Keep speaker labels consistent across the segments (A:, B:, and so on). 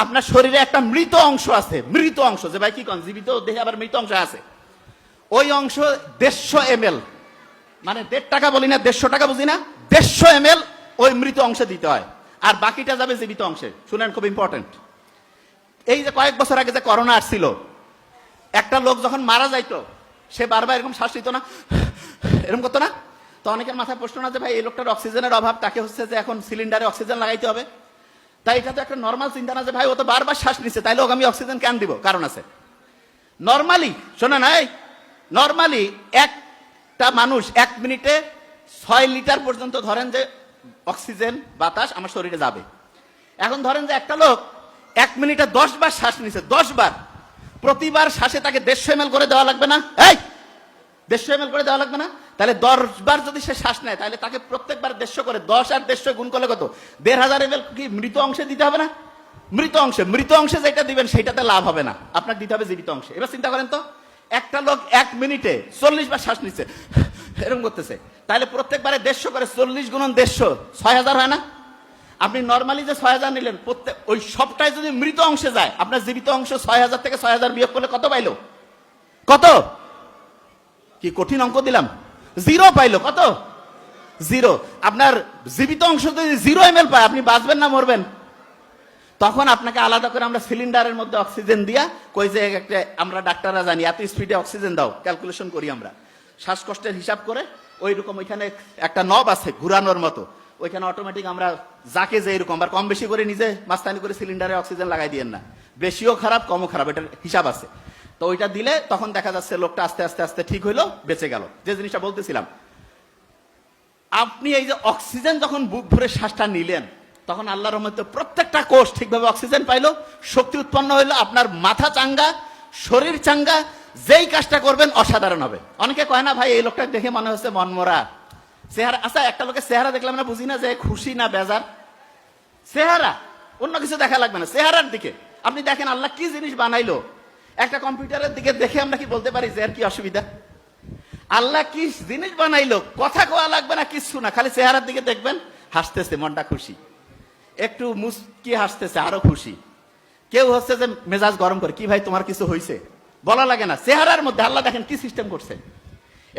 A: আপনার শরীরে একটা মৃত অংশ আছে, মৃত অংশ, যে ভাই কি কন জীবিত দেহে আবার মৃত অংশ আছে, ওই অংশ 150 ml, মানে 1.5 টাকা বলি না, 150 টাকা বুঝি না, 150 ml ওই মৃত অংশে দিতে হয়, আর বাকিটা যাবে জীবিত অংশে। শুনেন, খুব ইম্পর্টেন্ট। এই যে কয়েক বছর আগে যে করোনা আসছিল, একটা লোক যখন মারা যাইতো, সে বারবার এরকম শ্বাস নিত না, এরকম করতো না? তো অনেকের মাথায় প্রশ্ন না যে ভাই এই লোকটার অক্সিজেনের অভাব, তাকে হচ্ছে যে এখন সিলিন্ডারে অক্সিজেন লাগাইতে হবে। তাই এটা তো একটা নর্মাল চিন্তা না যে ভাই ও তো বারবার শ্বাস নিচ্ছে, তাইলে ওকে আমি অক্সিজেন কেন দিব? কারণ আছে। নর্মালি শোনা নাই, নর্মালি একটা মানুষ 1 মিনিটে 6 লিটার পর্যন্ত ধরেন যে অক্সিজেন বাতাস আমার শরীরে যাবে। এখন ধরেন যে একটা লোক 1 মিনিটে 10 বার শ্বাস নিচ্ছে, 10 বার, প্রতিবার শ্বাসে তাকে 150 ml করে দেওয়া লাগবে না? এই 150 ml করে দেওয়া লাগবে না? তাহলে 10 বার যদি সে শ্বাস নেয়, তাহলে তাকে প্রত্যেকবার 150 করে, 10 আর 150 গুণ করলে কত? 1500 ml কি মৃত অংশে দিতে হবে না? মৃত অংশে, মৃত অংশে যেটা দিবেন সেটাতে লাভ হবে না, আপনার দিতে হবে জীবিত অংশে। এবার চিন্তা করেন তো, একটা লোক 1 মিনিটে 40 বার শ্বাস নিচ্ছে, এরকম করতেছে, তাহলে প্রত্যেকবারে 150 করে, 40 গুণন 150, 6000 হয় না? আপনি নর্মালি যে 6000 নিলেন, প্রত্যেক ওই সবটাই যদি মৃত অংশে যায়, আপনার জীবিত অংশ 6000 থেকে 6000 বিয়োগ করলে কত পাইলো? কত? কি কঠিন অঙ্ক দিলাম? 0 পাইলো। কত? 0। আপনার জীবিত অংশ যদি 0 ml পায়, আপনি বাঁচবেন না মরবেন? তখন আপনাকে আলাদা করে আমরা সিলিন্ডারের মধ্যে অক্সিজেন দিয়া কই যে একটা, আমরা ডাক্তাররা জানি এত স্পিডে অক্সিজেন দাও, ক্যালকুলেশন করি আমরা শ্বাসকষ্টের হিসাব করে, ওই রকম ওইখানে একটা নব আছে ঘুরানোর মতো, ওইখানে অটোমেটিক আমরা যাকে যে এরকম আর কম বেশি করে নিজে মাস্তানি করে সিলিন্ডারে অক্সিজেন লাগাই দিয়েন না, বেশিও খারাপ কমও খারাপ, এটার হিসাব আছে। তো ওইটা দিলে তখন দেখা যাচ্ছে লোকটা আস্তে আস্তে আস্তে ঠিক হইলো, বেঁচে গেল। যে জিনিসটা বলতেছিলাম, আপনি এই যে অক্সিজেন যখন বুক ভরে শ্বাসটা নিলেন, তখন আল্লাহর রহমতে প্রত্যেকটা কোষ ঠিকভাবে অক্সিজেন পাইলো, শক্তি উৎপন্ন হইলো, আপনার মাথা চাঙ্গা, শরীর চাঙ্গা, যেই কাজটা করবেন অসাধারণ হবে। অনেকে কয় না ভাই এই লোকটা দেখে মনে হচ্ছে মনমরা চেহারা। আচ্ছা, একটা লোকের চেহারা দেখলাম না, বুঝি না যে খুশি না বেজার? চেহারা, অন্য কিছু দেখা লাগবে না, চেহারার দিকে আপনি দেখেন আল্লাহ কি জিনিস বানাইলো। একটা কম্পিউটারের দিকে দেখে আমরা কি বলতে পারি যে এর কি অসুবিধা? আল্লাহ কি জিনিস বানাইলো, কথা কোয়া লাগবে না, কিছু না, খালি চেহারার দিকে দেখবেন, হাসতেছে, মনটা খুশি, একটু মুস্কি হাসতেছে, আরো খুশি। কেউ হচ্ছে যে মেজাজ গরম করে, কি ভাই তোমার কিছু হয়েছে, বলা লাগে না। চেহারার মধ্যে আল্লাহ দেখেন কি সিস্টেম করছে,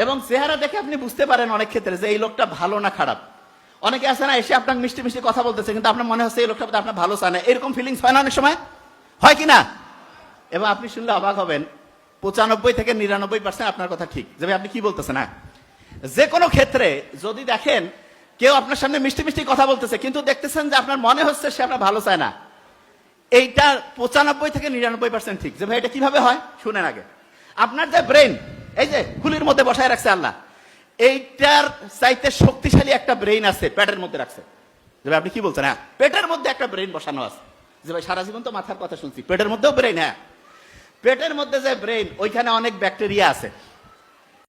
A: এবং চেহারা দেখে আপনি বুঝতে পারেন অনেক ক্ষেত্রে যে এই লোকটা ভালো না খারাপ। অনেকে আছে না, এসে আপনার মিষ্টি মিষ্টি কথা বলতেছে, কিন্তু আপনার মনে হচ্ছে এই লোকটা আপনার ভালো চায় না, এরকম ফিলিংস হয় না অনেক সময়? হয় কি না? এবং আপনি শুনলে অবাক হবেন, 95 থেকে 99% আপনার কথা ঠিক। যে ভাই আপনি কি বলতেছেন? না, যে কোনো ক্ষেত্রে যদি দেখেন কেউ আপনার সামনে মিষ্টি মিষ্টি কথা বলতেছে, কিন্তু দেখতেছেন যে আপনার মনে হচ্ছে সে আপনার ভালো চায় না, এইটা 95 থেকে 99% ঠিক। যে ভাই এটা কিভাবে হয় শুনেন আগে। আপনার যে ব্রেন, এই যে খুলির মধ্যে বসায় রাখছে আল্লাহ, এইটার চাইতে শক্তিশালী একটা ব্রেন আছে পেটের মধ্যে রাখছে। যে ভাই আপনি কি বলছেন? হ্যাঁ, পেটের মধ্যে একটা ব্রেন বসানো আছে। যে ভাই সারা জীবন তো মাথার কথা শুনছি, পেটের মধ্যেও ব্রেন। হ্যাঁ, পেটের মধ্যে যে ব্রেন, ওইখানে অনেক ব্যাকটেরিয়া আছে।